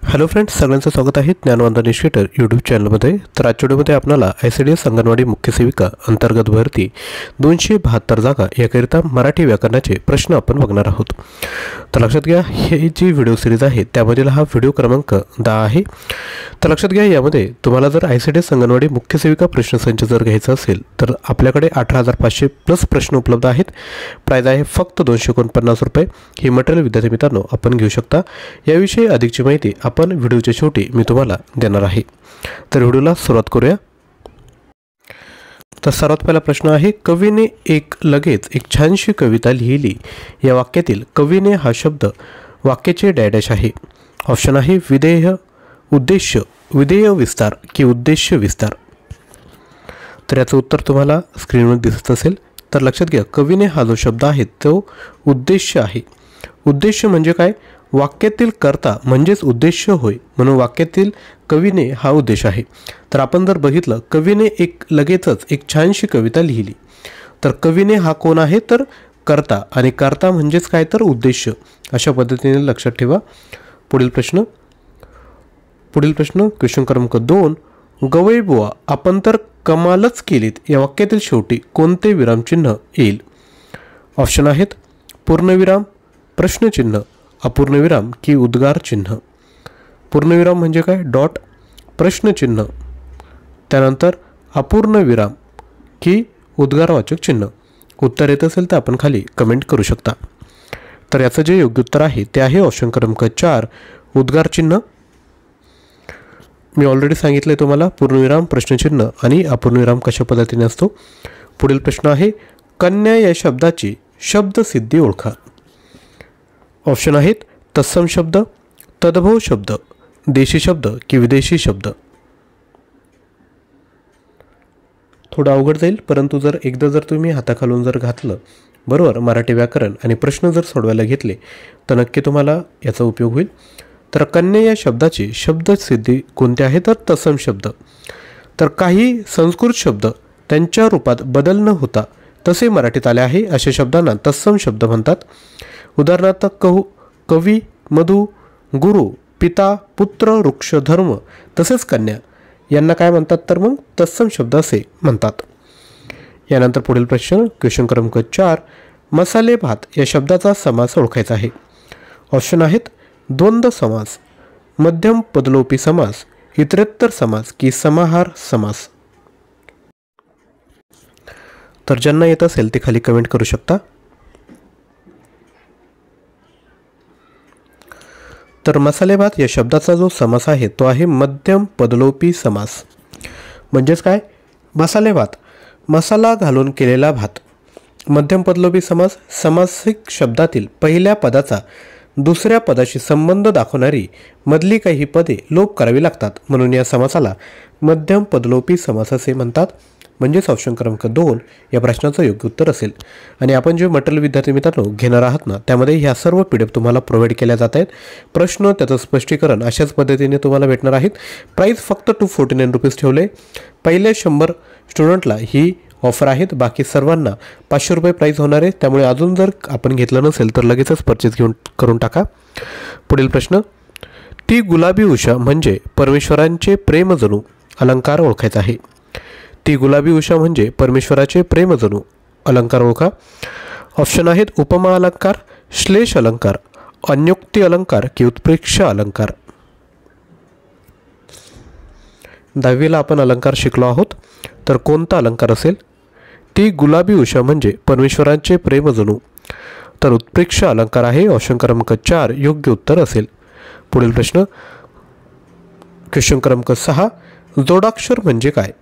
Hello friends, सगळ्यांचं स्वागत आहे ज्ञानवंदन इनिशिएटर यूट्यूब चॅनलमध्ये। तर आजच्या व्हिडिओमध्ये आपल्याला ICDS अंगणवाडी मुख्य सेविका अंतर्गत भरती 272 जागा याकरिता मराठी व्याकरणाचे प्रश्न आपण बघणार आहोत। तर लक्षात घ्या, ही जी व्हिडिओ सिरीज आहे त्यामधील हा व्हिडिओ क्रमांक 10 आहे। तर लक्षात घ्या, यामध्ये तुम्हाला जर ICDS अंगणवाडी मुख्य सेविका प्रश्नसंच जर घ्यायचा असेल तर आपल्याकडे 18,500 प्लस प्रश्न उपलब्ध आहेत। प्राइस आहे फक्त 249 रुपये। ही मटेरियल विद्यार्थी मित्रांनो आपण घेऊ शकता। याविषयी अधिकची माहिती आपण व्हिडिओच्या शेवटी मी तुम्हाला देणार आहे। तर व्हिडिओला सुरुवात करूया। तर सर्वात पहिला प्रश्न आहे, कवीने लगेच एक छानशी कविता लिहिली। या वाक्यातील कवीने हा शब्द वाक्याचे डॅश आहे। ऑप्शन आहे विधेय, उद्देश्य, विधेय विस्तार की उद्देश्य विस्तार। तर याचं उत्तर तुम्हाला स्क्रीनवर दिसत असेल। तर लक्षात घ्या, कवीने हा जो शब्द आहे तो उद्देश्य आहे। उद्देश्य म्हणजे काय? वाक्यातील कर्ता म्हणजेच उद्देश्य होय, म्हणून वाक्यातील कवीने हा उद्देश आहे। तर आपण जर बघितलं, कवीने लगेचच एक छानशी कविता लिहिली, तर कवीने हा कोण आहे? तर कर्ता, आणि कर्ता म्हणजेच काय? तर उद्देश्य। अशा पद्धतीने लक्षात ठेवा। पुढील प्रश्न क्वेश्चन क्रमांक 2, गवई बुवा आपण तर कमालच केलीत या वाक्यातील शेवटी कोणते विरामचिन्ह येईल? ऑप्शन आहेत पूर्णविराम, प्रश्नचिन्ह, अपूर्णविराम की उद्गार चिन्ह। पूर्णविराम म्हणजे काय? डॉट, प्रश्नचिन्ह, त्यानंतर अपूर्णविराम की उद्गारवाचक चिन्ह। उत्तर येत असेल तर आपण खाली कमेंट करू शकता। तर याचं जे योग्य उत्तर आहे ते आहे ऑप्शन क्रमांक 4, उद्गार चिन्ह। मी ऑलरेडी सांगितले तुम्हाला पूर्णविराम, प्रश्नचिन्ह आणि अपूर्णविराम कशा पद्धतीने असतो। पुढील प्रश्न आहे, कन्या या शब्दाची शब्दसिद्धी ओळखा। ऑप्शन आहेत तत्सम शब्द, तद्भव शब्द, देशी शब्द की विदेशी शब्द। थोडं अवघड जाईल, परंतु एकदा जर तुम्ही हाताखालून घातलं बरोबर मराठी व्याकरण आणि प्रश्न जर सोडवायला घेतले तर नक्की तुम्हाला याचा उपयोग होईल। तर कन्या या शब्दाची शब्दसिद्धी कोणती आहे? तर तत्सम शब्द। तर काही संस्कृत शब्द त्यांच्या रूपात बदल न होता तसे मराठीत आले आहे, अशा शब्दांना तत्सम शब्द म्हणतात। उदाहरणार्थ कवी, मधु, गुरु, पिता, पुत्र, वृक्ष, धर्म तसेच कन्या यांना काय म्हणतात? तर मग तत्सम शब्द असे म्हणतात। यानंतर पुढील प्रश्न क्वेश्चन क्रमांक 4, मसाले भात या शब्दाचा समास ओळखायचा आहे। ऑप्शन आहेत द्वंद्व समास, मध्यम पदलोपी समास, इतरेत्तर समास की समाहार समास। तर ज्यांना येत असेल ते खाली कमेंट करू शकता। तर मसाले भात या शब्दाचा जो समास आहे तो आहे मध्यम पदलोपी समास। म्हणजेच काय? मसाले भात, मसाला घालून केलेला भात। मध्यम पदलोपी समास, समासिक शब्दातील पहिल्या पदाचा दुसऱ्या पदाशी संबंध दाखवणारी मधली काही पदे लोप करावी लागतात, म्हणून या समासाला मध्यम पदलोपी समास असे म्हणतात। म्हणजेच ऑप्शन क्रमांक 2 या प्रश्नाचं योग्य उत्तर असेल। आणि आपण जे मटेरियल विद्यार्थी मित्रांनो घेणार आहात ना, त्यामध्ये ह्या सर्व PDF तुम्हाला प्रोव्हाइड केल्या जात आहेत। प्रश्न, त्याचं स्पष्टीकरण अशाच पद्धतीने तुम्हाला भेटणार आहेत। प्राईस फक्त 249 रुपीज ठेवले। पहिले 100 स्टुडंटला ही ऑफर आहेत, बाकी सर्वांना 500 रुपये प्राईस होणार आहे। त्यामुळे अजून जर आपण घेतलं नसेल तर लगेचच परचेस करून टाका। पुढील प्रश्न, ती गुलाबी उषा म्हणजे परमेश्वरांचे प्रेमजनू अलंकार ओळखायचा आहे। ती गुलाबी उषा म्हणजे परमेश्वराचे प्रेमजनू अलंकार ओळखा। ऑप्शन आहेत उपमा अलंकार, श्लेष अलंकार, अन्योक्ती अलंकार की उत्प्रेक्ष अलंकार। 10वीला आपण अलंकार शिकलो आहोत, तर कोणता अलंकार असेल? ती गुलाबी उषा म्हणजे परमेश्वरांचे प्रेमजनू, तर उत्प्रेक्ष अलंकार आहे। ऑप्शन क्रमांक 4 योग्य उत्तर असेल। पुढील प्रश्न क्वेश्चन क्रमांक 6, जोडाक्षर म्हणजे काय?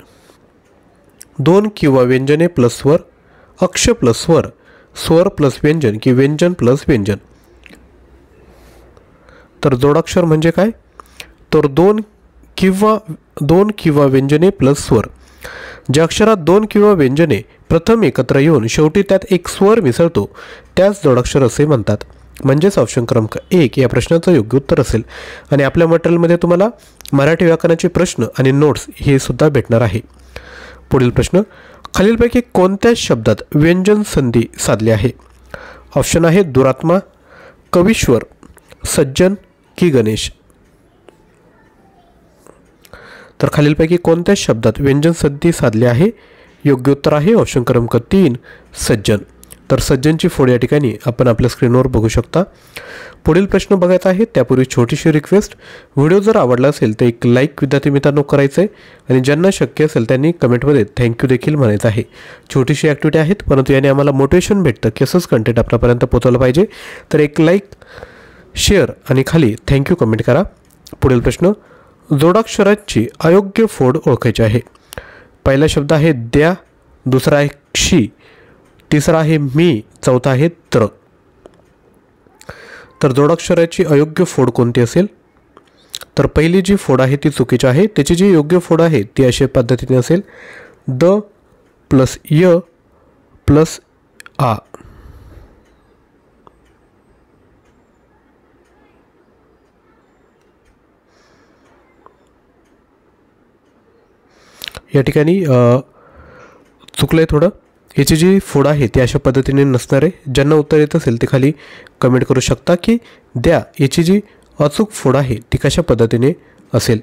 2 किंवा व्यंजने प्लस स्वर, अक्ष प्लस स्वर, स्वर प्लस व्यंजन की व्यंजन प्लस व्यंजन। तर जोडाक्षर म्हणजे काय? तर 2 किंवा व्यंजने प्लस स्वर। ज्या अक्षरात 2 किंवा व्यंजने प्रथम एकत्र येऊन शेवटी त्यात एक स्वर मिसळतो त्यास जोडाक्षर असे म्हणतात। म्हणजेच ऑप्शन क्रमांक 1 या प्रश्नाचं योग्य उत्तर असेल। आणि आपल्या मटेरियलमध्ये तुम्हाला मराठी व्याकरणाचे प्रश्न आणि नोट्स हे सुद्धा भेटणार आहे। पुढील प्रश्न, खालीलपैकी कोणत्या शब्दात व्यंजन संधी साधली आहे? ऑप्शन आहे दुरात्मा, कवीश्वर, सज्जन की गणेश। तर खालीलपैकी कोणत्या शब्दात व्यंजन संधी साधली आहे? योग्य उत्तर आहे ऑप्शन क्रमांक 3 सज्जन. तर सज्जनची फोड या ठिकाणी आपण आपल्या स्क्रीनवर बघू शकता. पुढील प्रश्न बघायचा आहे त्यापूर्वी छोटीशी रिक्वेस्ट, व्हिडिओ जर आवडला असेल तर एक लाईक विद्यार्थी मित्रांनो करायचं आहे आणि ज्यांना शक्य असेल त्यांनी कमेंटमध्ये थँक्यू देखील म्हणायचं आहे. छोटीशी ॲक्टिव्हिटी आहेत परंतु याने आम्हाला मोटिवेशन भेटतं की असंच कंटेंट आपल्यापर्यंत पोहोचवलं पाहिजे. तर एक लाईक, शेअर आणि खाली थँक्यू कमेंट करा. पुढील प्रश्न, जोडाक्षरांची अयोग्य फोड ओळखायची आहे. पहिला शब्द आहे द्या, दुसरा आहे क्षी, तिसरा आहे मी, चौथा आहे त्र. तर जोडाक्षराची अयोग्य फोड कोणती असेल? तर पहिली जी फोड आहे ती चुकीची आहे. त्याची जी योग्य फोड आहे ती अशा पद्धतीने असेल द प्लस य प्लस आ. या ठिकाणी चुकलं आहे थोडं. याची जी फोड आहे ती अशा पद्धतीने नसणार आहे. ज्यांना उत्तर येत असेल ते खाली कमेंट करू शकता की द्या याची जी अचूक फोड आहे ती कशा पद्धतीने असेल.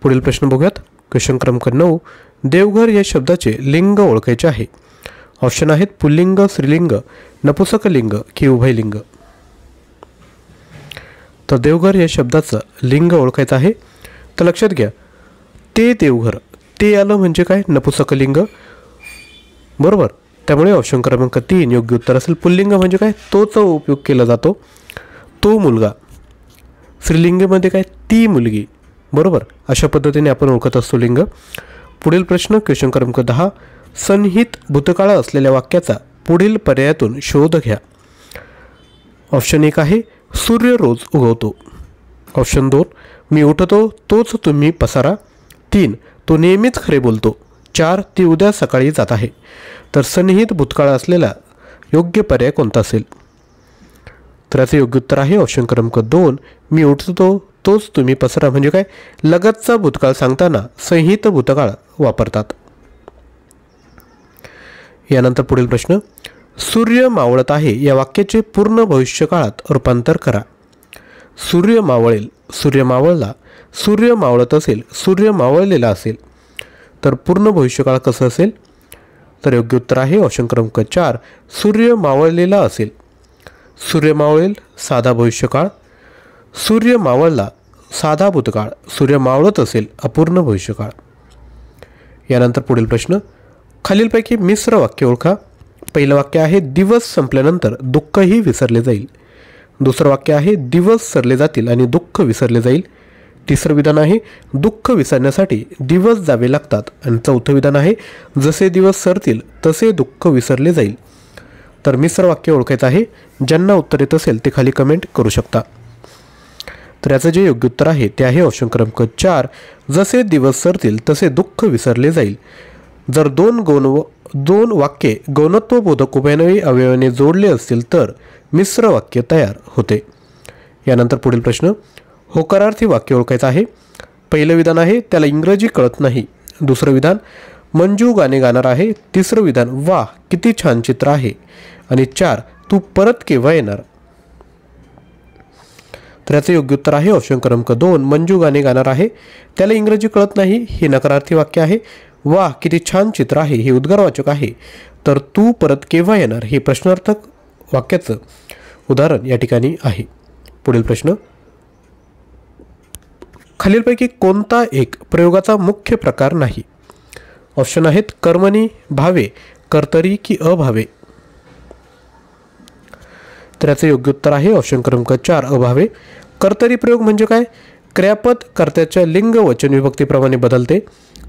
पुढील प्रश्न बघूयात. क्वेश्चन क्रमांक 9, देवघर या शब्दाचे लिंग ओळखायचे आहे. ऑप्शन आहेत पुल्लिंग, स्त्रीलिंग, नपुंसकलिंग की उभयलिंग. तर देवघर या शब्दाचं लिंग ओळखायचं आहे. तर लक्षात घ्या, ते देवघर, ते आलं म्हणजे काय? नपुंसकलिंग, बरोबर. त्यामुळे ऑप्शन क्रमांक 3 योग्य उत्तर असेल. पुल्लिंग म्हणजे काय? तोचा उपयोग केला जातो, तो मुलगा. स्त्रीलिंगमध्ये काय? ती मुलगी, बरोबर. अशा पद्धतीने आपण ओळखत असतो लिंग. पुढील प्रश्न क्वेश्चन क्रमांक 10, सन्निहित भूतकाळ असलेल्या वाक्याचा पुढील पर्यायातून शोध घ्या. ऑप्शन 1 आहे सूर्य रोज उगवतो. ऑप्शन 2 मी उठतो तोच तुम्ही पसारा. 3 तो नेहमीच खरे बोलतो. 4 ती उद्या सकाळी जात आहे. तर सन्निहित भूतकाळ असलेला योग्य पर्याय कोणता असेल? तर याचं योग्य उत्तर आहे ऑप्शन क्रमांक 2 मी उठतो तोच तुम्ही पसरा. म्हणजे काय? लगतचा भूतकाळ सांगताना संहित भूतकाळ वापरतात. यानंतर पुढील प्रश्न, सूर्य मावळत आहे या वाक्याचे पूर्ण भविष्यकाळात रूपांतर करा. सूर्य मावळेल, सूर्य मावळला, सूर्य मावळत असेल, सूर्य मावळलेला असेल. तर पूर्ण भविष्यकाळ कसं असेल? तर योग्य उत्तर आहे ऑप्शन क्रमांक 4 सूर्य मावळलेला असेल. सूर्य मावळेल साधा भविष्यकाळ, सूर्य मावळला साधा भूतकाळ, सूर्य मावळत असेल अपूर्ण भविष्यकाळ. यानंतर पुढील प्रश्न, खालीलपैकी मिश्र वाक्य ओळखा. पहिलं वाक्य आहे दिवस संपल्यानंतर दुःखही विसरले जाईल. दुसरं वाक्य आहे दिवस सरले जातील आणि दुःख विसरले जाईल. तिसरं विधान आहे दुःख विसरण्यासाठी दिवस जावे लागतात. आणि चौथं विधान आहे जसे दिवस सरतील तसे दुःख विसरले जाईल. तर मिश्र वाक्य ओळखायचं आहे. ज्यांना उत्तर येत असेल ते खाली कमेंट करू शकता. तर याचं जे योग्य उत्तर आहे ते आहे ऑप्शन क्रमांक 4 जसे दिवस सरतील तसे दुःख विसरले जाईल. जर दोन वाक्ये गौणत्वबोधक उभयनवी अवयवाने जोडले असतील तर मिश्र वाक्य तयार होते. यानंतर पुढील प्रश्न, होकारार्थी वाक्य ओळखायचं आहे. पहिलं विधान आहे त्याला इंग्रजी कळत नाही. दुसरं विधान मंजू गाणे गाणार आहे. तिसरं विधान वाह किती छान चित्र आहे. आणि 4 तू परत केव्हा येणार. तर याचं योग्य उत्तर आहे ऑप्शन क्रमांक 2 मंजू गाणे गाणार आहे. त्याला इंग्रजी कळत नाही हे नकारार्थी वाक्य आहे. वाह किती छान चित्र आहे हे उद्गारवाचक आहे. तर तू परत केव्हा येणार हे प्रश्नार्थक वाक्याचं उदाहरण या ठिकाणी आहे. पुढील प्रश्न, खालीलपैकी कोणता एक प्रयोगाचा मुख्य प्रकार नाही. ऑप्शन आहेत कर्मणी, भावे, कर्तरी की अभावे. तर याचं योग्य उत्तर आहे ऑप्शन क्रमांक 4 अभावे. कर्तरी प्रयोग म्हणजे काय? क्रियापद कर्त्याच्या लिंग वचन विभक्तीप्रमाणे बदलते.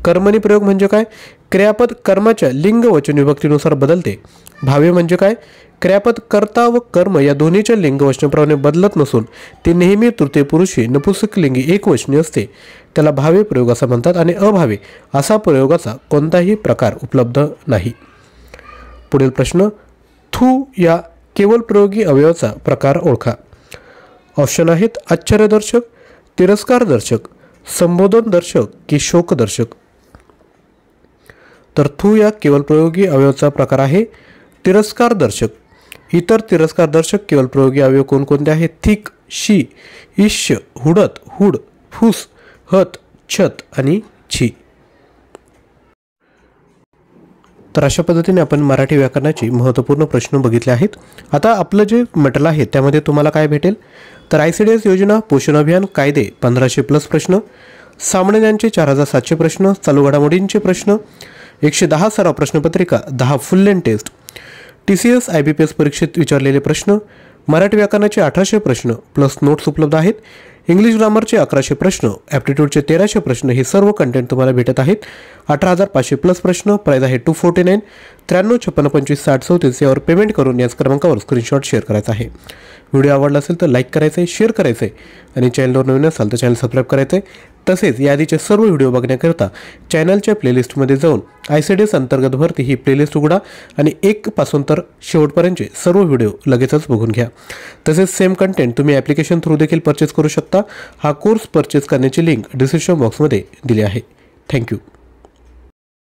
कर्मणी प्रयोग म्हणजे काय? क्रियापद कर्माच्या लिंग वचन विभक्तीनुसार बदलते. भावे म्हणजे काय? क्रियापद कर्ता व कर्म या दोन्हीच्या लिंग वचनाप्रमाणे बदलत नसून ते नेहमी तृतीय पुरुषी नपुंसकलिंगी एकवचनी असते. त्याला भावे प्रयोग असं म्हणतात. आणि अभावे असा प्रयोगाचा कोणताही प्रकार उपलब्ध नाही. पुढील प्रश्न, थू या केवळ प्रयोगी अवयवाचा प्रकार ओळखा. ऑप्शन आहेत आश्चर्यदर्शक, तिरस्कारदर्शक, संबोधनदर्शक की शोकदर्शक. तर थू या केवळ प्रयोगी अवयवाचा प्रकार आहे तिरस्कारदर्शक. इतर तिरस्कारदर्शक केवळ प्रयोगी अवयव कोणकोणते आहेत? थिक, शी, ईश्य, हुडत, हुड, फूस, हत, छत आणि छी. तर अशा पद्धतीने आपण मराठी व्याकरणाची महत्त्वपूर्ण प्रश्न बघितले आहेत. आता आपलं जे मटेरियल आहे त्यामध्ये तुम्हाला काय भेटेल तर ICDS योजना, पोषण अभियान, कायदे 1500+ प्रश्न, सामान्य ज्ञानचे 4700 प्रश्न, चालू घडामोडींचे प्रश्न, 110 सराव प्रश्नपत्रिका, 10 full length test, TCS IBPS परीक्षेत विचारलेले प्रश्न, मराठी व्याकरणाचे 1800 प्रश्न प्लस नोट्स उपलब्ध आहेत. इंग्लिश ग्रामरचे 1100 प्रश्न, ॲप्टिट्यूडचे 1300 प्रश्न, हे सर्व कंटेंट तुम्हाला भेटत आहेत. 18,500+ प्रश्न, प्राईज आहे 249. 93 56 25 60 34 यावर पेमेंट करून याच क्रमांकावर स्क्रीनशॉट शेअर करायचा आहे. व्हिडिओ आवडला असेल तर लाईक करायचं आहे, शेअर करायचं आहे आणि चॅनलवर नवीन असाल तर चॅनल सबस्क्राईब करायचं आहे. तसेच याआधीचे सर्व व्हिडिओ बघण्याकरता चॅनलच्या प्लेलिस्टमध्ये जाऊन ICDS अंतर्गत भरती ही प्लेलिस्ट उघडा आणि 1 पासून तर शेवटपर्यंतचे सर्व व्हिडिओ लगेचच बघून घ्या. तसेच सेम कंटेंट तुम्ही ॲप्लिकेशन थ्रू देखील परचेस करू शकता. हा कोर्स परचेस करण्याची लिंक डिस्क्रिप्शन बॉक्समध्ये दिली आहे. थँक्यू.